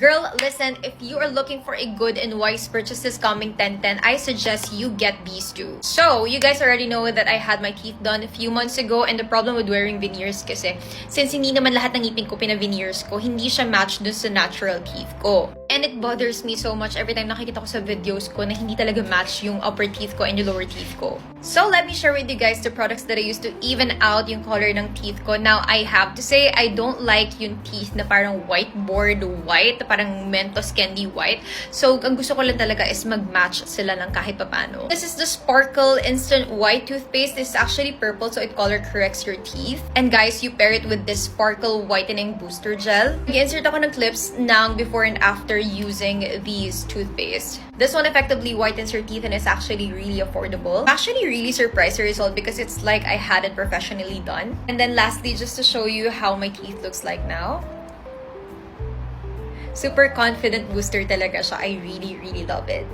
Girl, listen, if you are looking for a good and wise purchase this coming 10/10, I suggest you get these two. So, you guys already know that I had my teeth done a few months ago, and the problem with wearing veneers kasi, since hindi naman lahat ng ngipin ko pina-veneers ko, hindi siya match dun sa natural teeth ko. And it bothers me so much every time nakikita ko sa videos ko na hindi talaga match yung upper teeth ko and yung lower teeth ko. So, let me share with you guys the products that I use to even out yung color ng teeth ko. Now, I have to say, I don't like yung teeth na parang whiteboard white, parang Mentos candy white. So, ang gusto ko lang talaga is mag-match sila ng kahit papano. This is the Sparkle Instant White Toothpaste. This is actually purple, so it color corrects your teeth. And guys, you pair it with this Sparkle Whitening Booster Gel. Nag-insert ako ng clips ng before and after using these toothpaste. This one effectively whitens your teeth and is actually really affordable. I'm actually really surprised the result because it's like I had it professionally done. And then lastly, just to show you how my teeth looks like now. Super confident booster talaga siya. I really, really love it.